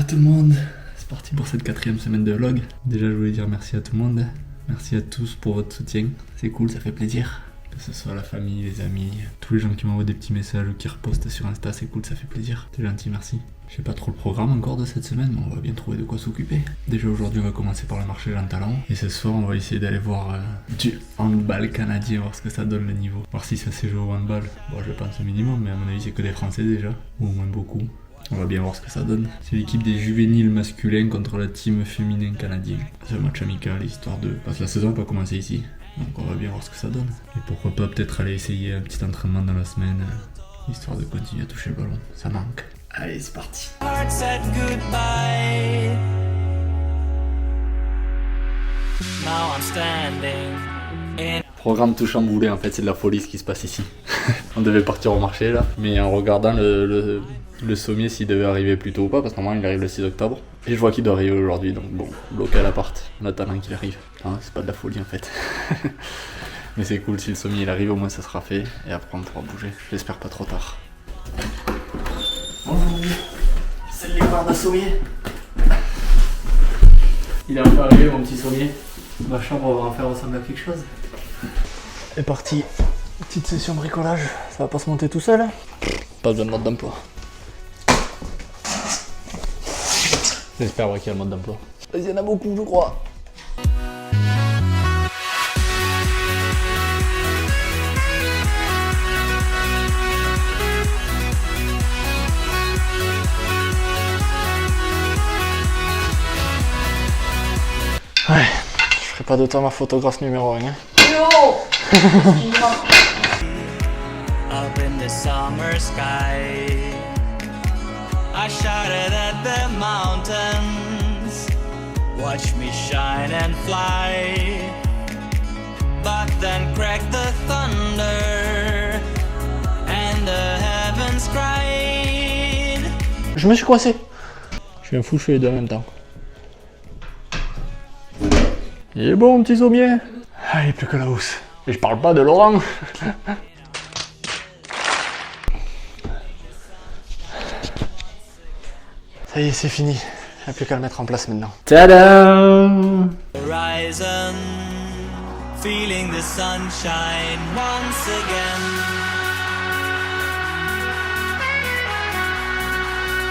tout le monde, c'est parti pour cette 4e semaine de vlog. Déjà je voulais dire merci à tout le monde, merci à tous pour votre soutien, c'est cool, ça fait plaisir. Que ce soit la famille, les amis, tous les gens qui m'envoient des petits messages ou qui repostent sur Insta, c'est cool, ça fait plaisir, c'est gentil, merci. Je sais pas trop le programme encore de cette semaine, mais on va bien trouver de quoi s'occuper. Déjà aujourd'hui on va commencer par le marché Jean Talon, et ce soir on va essayer d'aller voir du handball canadien, voir ce que ça donne le niveau. Voir si ça sait jouer au handball, bon je pense au minimum, mais à mon avis c'est que des Français déjà, ou au moins beaucoup. On va bien voir ce que ça donne. C'est l'équipe des juvéniles masculins contre la team féminin canadien. C'est un match amical, histoire de... Parce que la saison n'a pas commencé ici. Donc on va bien voir ce que ça donne. Et pourquoi pas peut-être aller essayer un petit entraînement dans la semaine, histoire de continuer à toucher le ballon. Ça manque. Allez, c'est parti. Programme tout chamboulé, en fait, c'est de la folie ce qui se passe ici. On devait partir au marché là, mais en regardant le sommier s'il devait arriver plus tôt ou pas, parce que normalement il arrive le 6 octobre. Et je vois qu'il doit arriver aujourd'hui, donc bon, bloqué à l'appart, en attendant qu'il arrive. Hein, c'est pas de la folie en fait. Mais c'est cool, si le sommier il arrive, au moins ça sera fait, et après on pourra bouger. J'espère pas trop tard. Bonjour, c'est le départ d'un sommier. Il est un peu arrivé mon petit sommier. Ma chambre va en faire ressembler à quelque chose. C'est parti, petite session bricolage, ça va pas se monter tout seul. Pas besoin de mode d'emploi. J'espère qu'il y a le mode d'emploi. Il y en a beaucoup je crois. Ouais, je ferai pas de temps ma photographe numéro 1. Hein. Up in the summer sky, I shouted at the mountains, watch me shine and fly, but then cracked the thunder, and the heavens cried. Je me suis coincé. Je suis un fou, je fais les deux en même temps. Il est bon, petit sommier. Ah, il est plus que la housse. Et je parle pas de Laurent. Ça y est, c'est fini. Il n'y a plus qu'à le mettre en place maintenant. Tadam! Horizon, feeling the sunshine once again.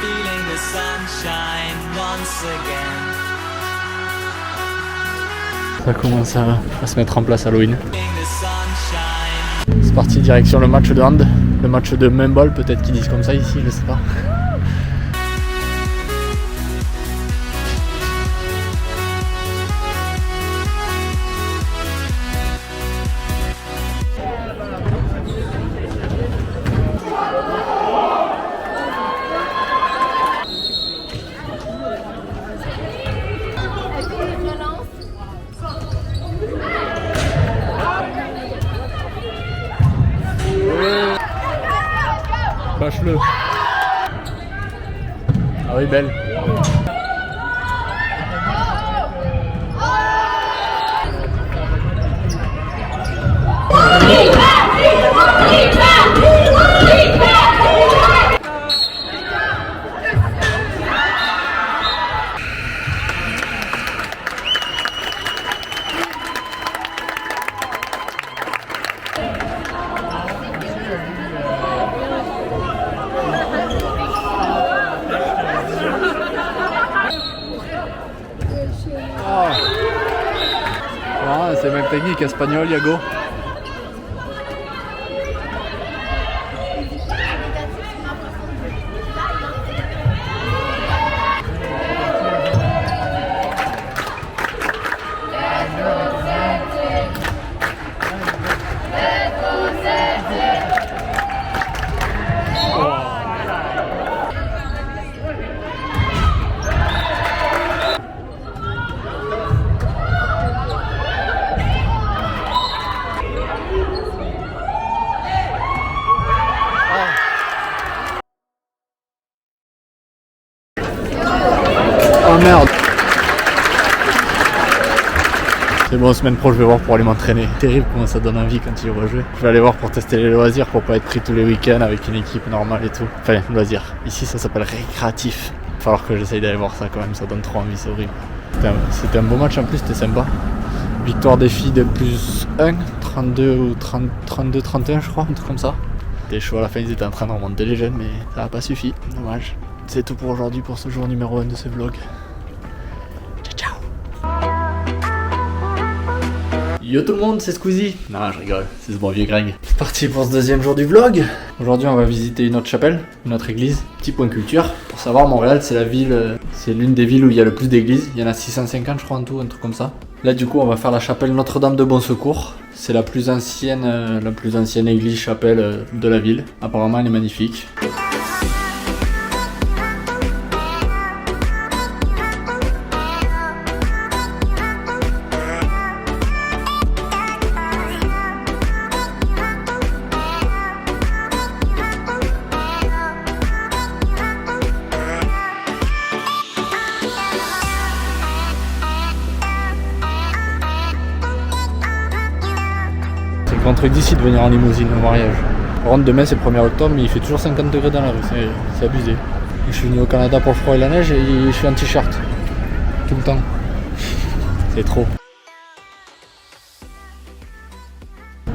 Feeling the sunshine once again. Ça commence à se mettre en place Halloween. C'est parti, direction le match de hand, le match de main ball, peut-être qu'ils disent comme ça ici, je sais pas. Bâche-le. Ah oui, belle. Ah, c'est même technique espagnol, Yago. Oh merde. C'est bon, semaine pro je vais voir pour aller m'entraîner. Terrible comment ça donne envie quand il rejouer. Je vais aller voir pour tester les loisirs, pour pas être pris tous les week-ends avec une équipe normale et tout. Enfin, loisirs. Ici ça s'appelle récréatif. falloir que j'essaye d'aller voir ça quand même, ça donne trop envie, c'est horrible. C'était un beau match en plus, c'était sympa. Victoire des filles de +1, 32 ou 32-31 je crois, un truc comme ça. C'était chaud à la fin, ils étaient en train de remonter les jeunes, mais ça n'a pas suffi, dommage. C'est tout pour aujourd'hui, pour ce jour numéro 1 de ce vlog. Ciao ciao. Yo tout le monde, c'est Squeezie. Non, je rigole, c'est ce bon vieux Greg. C'est parti pour ce deuxième jour du vlog. Aujourd'hui, on va visiter une autre chapelle, une autre église. Petit point culture. Pour savoir, Montréal, c'est la ville, c'est l'une des villes où il y a le plus d'églises. Il y en a 650, je crois, en tout, un truc comme ça. Là, du coup, on va faire la chapelle Notre-Dame de Bon Secours. C'est la plus ancienne église chapelle de la ville. Apparemment, elle est magnifique. Un truc d'ici de venir en limousine au mariage. Par contre demain c'est le 1er octobre mais il fait toujours 50 degrés dans la rue, c'est abusé. Je suis venu au Canada pour le froid et la neige et je suis en t-shirt. Tout le temps. C'est trop.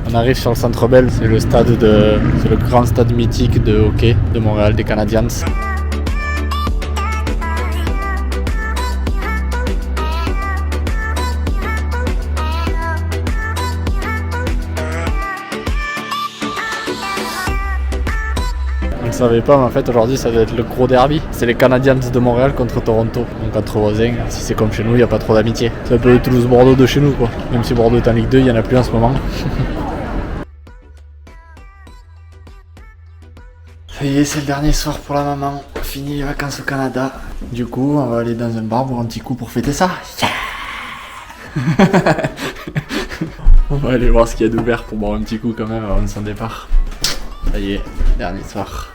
On arrive sur le Centre Bell, c'est le grand stade mythique de hockey de Montréal, des Canadiens. Je savais pas, mais en fait aujourd'hui ça doit être le gros derby. C'est les Canadiens de Montréal contre Toronto. Donc entre voisins, si c'est comme chez nous, il n'y a pas trop d'amitié. C'est un peu le Toulouse-Bordeaux de chez nous quoi. Même si Bordeaux est en Ligue 2, il n'y en a plus en ce moment. Ça y est, c'est le dernier soir pour la maman. Fini les vacances au Canada. Du coup, on va aller dans un bar boire un petit coup pour fêter ça. Yeah. On va aller voir ce qu'il y a d'ouvert pour boire un petit coup quand même avant de son départ. Ça y est, dernier soir.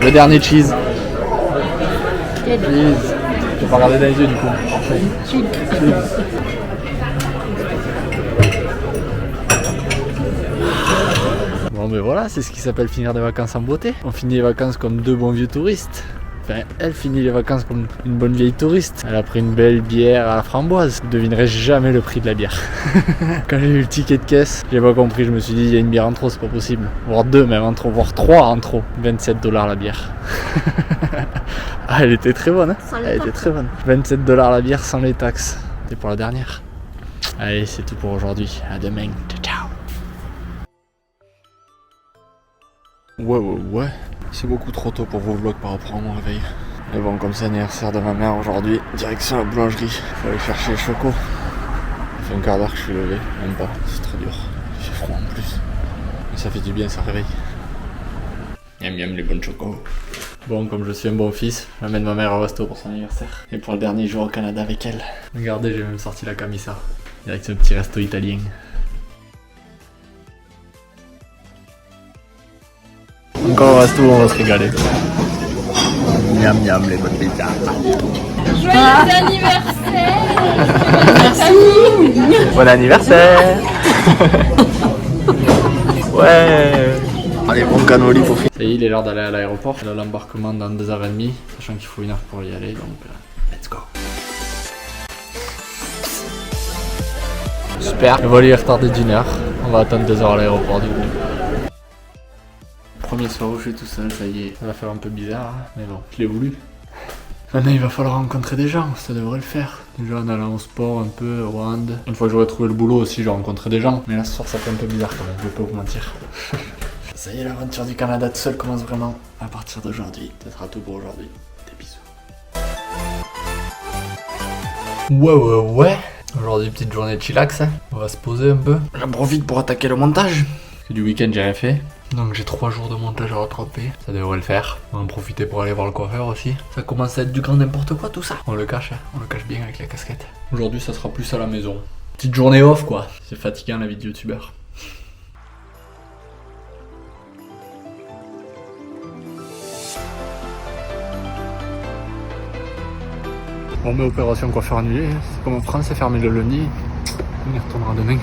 Le dernier cheese. Cheese. Je vais pas regarder dans les yeux du coup. Cheese. Bon ben voilà, c'est ce qui s'appelle finir des vacances en beauté. On finit les vacances comme deux bons vieux touristes. Enfin, elle finit les vacances comme une bonne vieille touriste. Elle a pris une belle bière à la framboise. Vous devinerez jamais le prix de la bière. Quand j'ai eu le ticket de caisse, j'ai pas compris. Je me suis dit, il y a une bière en trop, c'est pas possible. Voire deux même en trop, voire trois en trop. 27 $ la bière. Ah, elle était très bonne, hein. Elle était très bonne. 27 $ la bière sans les taxes. C'est pour la dernière. Allez, c'est tout pour aujourd'hui. À demain. Ciao, ciao. Ouais. C'est beaucoup trop tôt pour vos vlogs par rapport à mon réveil. Mais bon, comme c'est l'anniversaire de ma mère aujourd'hui, direction la boulangerie. Faut aller chercher les chocos. Ça fait un quart d'heure que je suis levé, même pas, c'est trop dur. Il fait froid en plus. Mais ça fait du bien, ça réveille. Miam les bonnes chocos. Bon, comme je suis un bon fils, j'amène ma mère au resto pour son anniversaire. Et pour le dernier jour au Canada avec elle. Regardez, j'ai même sorti la camisa. Direct ce petit resto italien. Encore un resto, on va se régaler. Miam les bonnes pizzas. Joyeux anniversaire. Merci. Bon anniversaire. Ouais. Allez, bon cannoli pour finir. Ça y est, il est l'heure d'aller à l'aéroport. Il a l'embarquement dans 2h30, sachant qu'il faut 1 heure pour y aller, donc let's go. Super. Le vol est retardé d'1 heure. On va attendre 2 heures à l'aéroport du coup. Premier soir où je suis tout seul, ça y est. Ça va faire un peu bizarre, hein, mais bon, je l'ai voulu. Maintenant il va falloir rencontrer des gens, ça devrait le faire. Déjà en allant au sport un peu, au hand. Une fois que j'aurai trouvé le boulot aussi, j'ai rencontré des gens. Mais là ce soir ça fait un peu bizarre quand même, je vais pas vous mentir. Ça y est, l'aventure du Canada tout seul commence vraiment à partir d'aujourd'hui. Ça sera tout pour aujourd'hui. Des bisous. Ouais. Aujourd'hui petite journée de chillax, hein. On va se poser un peu. J'en profite pour attaquer le montage. Parce que du week-end j'ai rien fait. Donc j'ai 3 jours de montage à rattraper, ça devrait le faire. On va en profiter pour aller voir le coiffeur aussi. Ça commence à être du grand n'importe quoi tout ça. On le cache bien avec la casquette. Aujourd'hui ça sera plus à la maison. Petite journée off quoi. C'est fatigant la vie de youtubeur. Bon mais opération coiffeur annulée. C'est comme en France, c'est fermé le lundi. On y retournera demain.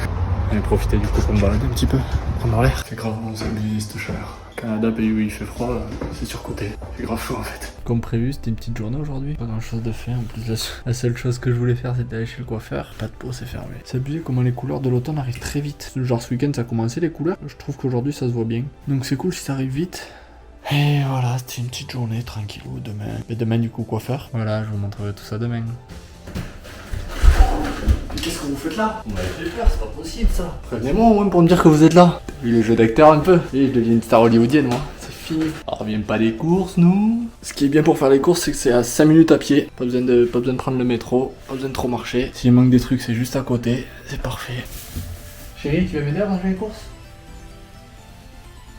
On va profiter du coup pour me balader un petit peu. Prendre l'air. C'est grave, on s'est abusé cette chaleur. Canada, pays où il fait froid, c'est surcoté. C'est grave chaud en fait. Comme prévu, c'était une petite journée aujourd'hui. Pas grand chose de fait. En plus, la seule chose que je voulais faire, c'était aller chez le coiffeur. Pas de peau, c'est fermé. C'est abusé comment les couleurs de l'automne arrivent très vite. Genre ce week-end, ça a commencé les couleurs. Je trouve qu'aujourd'hui, ça se voit bien. Donc c'est cool si ça arrive vite. Et voilà, c'était une petite journée tranquillou demain. Et demain, du coup, coiffeur. Voilà, je vous montrerai tout ça demain. Qu'est-ce que vous faites là? Vous m'avez fait peur, c'est pas possible ça. Prévenez-moi au moins pour me dire que vous êtes là. T'as vu les jeux d'acteurs un peu? Et je deviens une star hollywoodienne moi. C'est fini. On revient pas des courses nous. Ce qui est bien pour faire les courses, c'est que c'est à 5 minutes à pied. Pas besoin de prendre le métro, pas besoin de trop marcher. S'il manque des trucs, c'est juste à côté. C'est parfait. Chérie, tu vas m'aider à ranger les courses?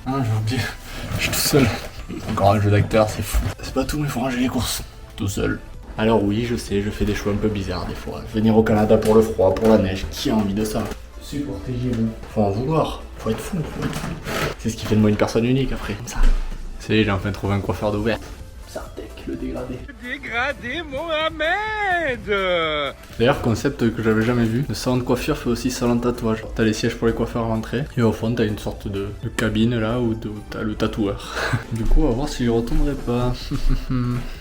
Ah, j'ai oublié. Je suis tout seul. Encore un jeu d'acteur, c'est fou. C'est pas tout, mais faut ranger les courses. Tout seul. Alors oui, je sais, je fais des choix un peu bizarres des fois. Venir au Canada pour le froid, pour la neige, qui a envie de ça? Supportez-vous. Faut en vouloir, faut être fou, faut être fou. C'est ce qui fait de moi une personne unique après, comme ça. C'est j'ai enfin trouvé un coiffeur d'ouvert. Sartec, le dégradé. Dégradé Mohamed. D'ailleurs, concept que j'avais jamais vu, le salon de coiffure fait aussi salon de tatouage. T'as les sièges pour les coiffeurs à l'entrée, et au fond t'as une sorte de cabine là où t'as le tatoueur. Du coup, on va voir s'il retournerait pas.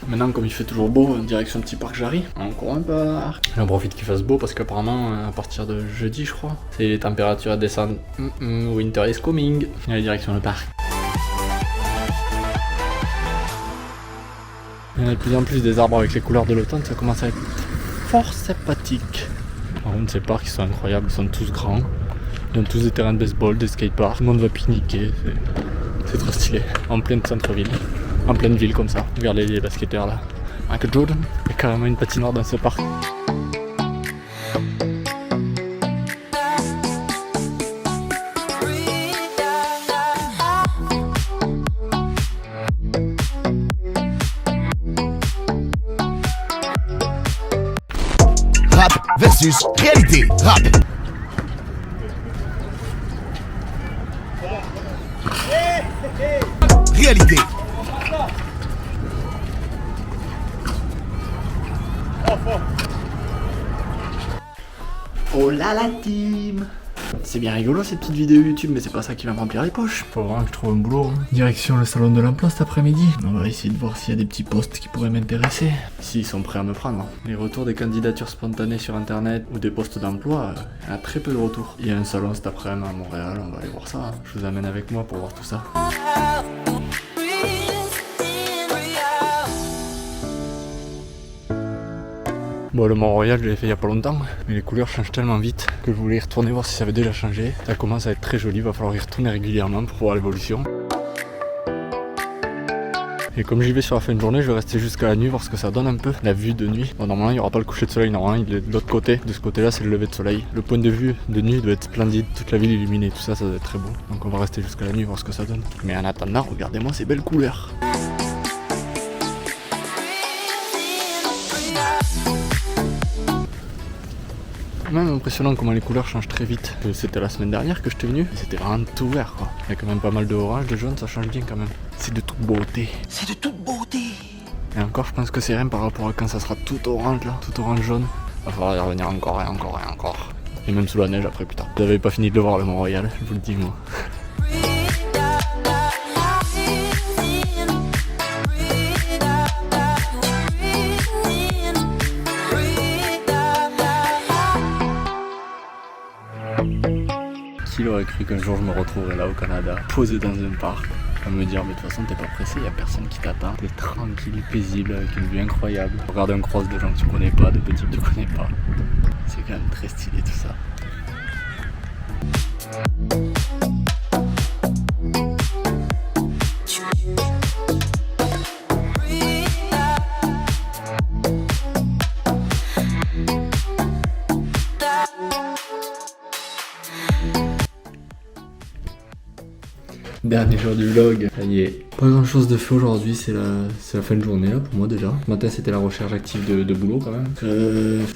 Maintenant, comme il fait toujours beau, direction Petit Parc Jarry, encore un parc. J'en profite qu'il fasse beau parce qu'apparemment, à partir de jeudi, je crois, c'est les températures descendent. Winter is coming. Allez, direction le parc. Il y en a de plus en plus des arbres avec les couleurs de l'automne, ça commence à être fort sympathique. Par contre, ces parcs ils sont incroyables, ils sont tous grands. Ils ont tous des terrains de baseball, des skateparks, tout le monde va pique-niquer, c'est trop stylé. En pleine centre-ville, en pleine ville comme ça. Regardez les basketteurs là. Michael Jordan, il y a carrément une patinoire dans ce parc. Rap versus réalité. Rap. Réalité. Oh là la team! C'est bien rigolo cette petite vidéo YouTube, mais c'est pas ça qui va me remplir les poches. Faut vraiment que je trouve un boulot. Direction le salon de l'emploi cet après-midi. On va essayer de voir s'il y a des petits postes qui pourraient m'intéresser. S'ils sont prêts à me prendre. Les retours des candidatures spontanées sur internet ou des postes d'emploi, il y a très peu de retours. Il y a un salon cet après-midi à Montréal, on va aller voir ça. Je vous amène avec moi pour voir tout ça. Bon, le Mont-Royal, je l'ai fait il y a pas longtemps, mais les couleurs changent tellement vite que je voulais y retourner voir si ça avait déjà changé. Ça commence à être très joli, il va falloir y retourner régulièrement pour voir l'évolution. Et comme j'y vais sur la fin de journée, je vais rester jusqu'à la nuit, voir ce que ça donne un peu. La vue de nuit. Bon, normalement, il n'y aura pas le coucher de soleil, normalement, il est de l'autre côté. De ce côté-là, c'est le lever de soleil. Le point de vue de nuit doit être splendide, toute la ville illuminée, tout ça, ça doit être très beau. Donc on va rester jusqu'à la nuit, voir ce que ça donne. Mais en attendant, regardez-moi ces belles couleurs. Même impressionnant comment les couleurs changent très vite. C'était la semaine dernière que j'étais venu, et c'était vraiment tout vert quoi. Il y a quand même pas mal de orange, de jaune, ça change bien quand même. C'est de toute beauté. C'est de toute beauté. Et encore, je pense que c'est rien par rapport à quand ça sera tout orange là, tout orange jaune. Il va falloir y revenir encore et encore et encore. Et même sous la neige après plus tard. Vous n'avez pas fini de le voir le Mont-Royal, je vous le dis moi. Qui aurait cru qu'un jour je me retrouverais là au Canada, posé dans un parc, à me dire mais de toute façon t'es pas pressé, y a personne qui t'attend, t'es tranquille, paisible, avec une vue incroyable. Regarde un cross de gens que tu connais pas, de petits que tu connais pas. C'est quand même très stylé tout ça. Dernier jour du vlog, ça y est. Pas grand chose de fait aujourd'hui, c'est la fin de journée là pour moi déjà. Ce matin c'était la recherche active de boulot quand même.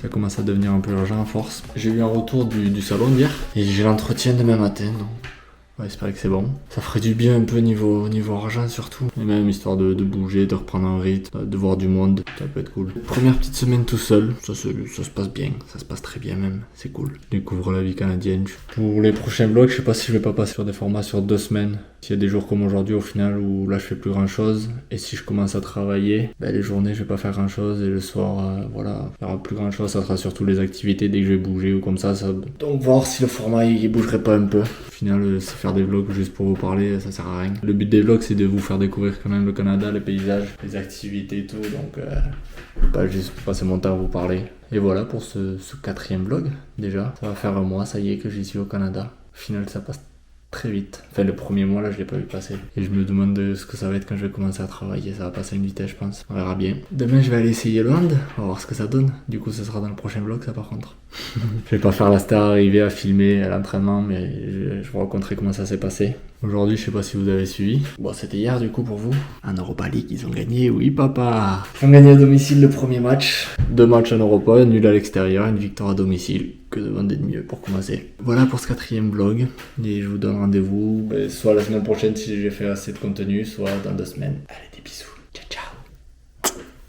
Ça commence à devenir un peu urgent à force. J'ai eu un retour du salon d'hier et j'ai l'entretien demain matin donc on va espérer que c'est bon. Ça ferait du bien un peu niveau argent surtout. Et même histoire de bouger, de reprendre un rythme, de voir du monde, ça peut être cool. Première petite semaine tout seul, ça se passe bien, ça se passe très bien même, c'est cool. Je découvre la vie canadienne. Pour les prochains vlogs, je sais pas si je vais pas passer sur des formats sur 2 semaines. S'il y a des jours comme aujourd'hui au final où là je fais plus grand chose, et si je commence à travailler, les journées je vais pas faire grand chose, et le soir, voilà, il y aura plus grand chose, ça sera surtout les activités dès que je vais bouger ou comme ça. Donc voir si le format il bougerait pas un peu. Au final, c'est faire des vlogs juste pour vous parler, ça sert à rien. Le but des vlogs c'est de vous faire découvrir quand même le Canada, les paysages, les activités et tout, donc pas juste passer mon temps à vous parler. Et voilà pour ce 4e vlog déjà. Ça va faire un mois, ça y est, que j'y suis au Canada. Au final ça passe très vite. Enfin le premier mois là je l'ai pas vu passer. Et je me demande ce que ça va être quand je vais commencer à travailler. Ça va passer à une vitesse je pense. On verra bien. Demain je vais aller essayer le hand. On va voir ce que ça donne. Du coup ce sera dans le prochain vlog ça par contre. Je vais pas faire la star arriver à filmer à l'entraînement, mais je vous raconterai comment ça s'est passé. Aujourd'hui, je sais pas si vous avez suivi. Bon, c'était hier du coup pour vous. En Europa League, ils ont gagné, oui papa. Ils ont gagné à domicile le premier match. 2 matchs en Europa, nul à l'extérieur, une victoire à domicile. Que demander de mieux pour commencer. Voilà pour ce 4e vlog. Et je vous donne rendez-vous soit la semaine prochaine si j'ai fait assez de contenu, soit dans 2 semaines. Allez, des bisous.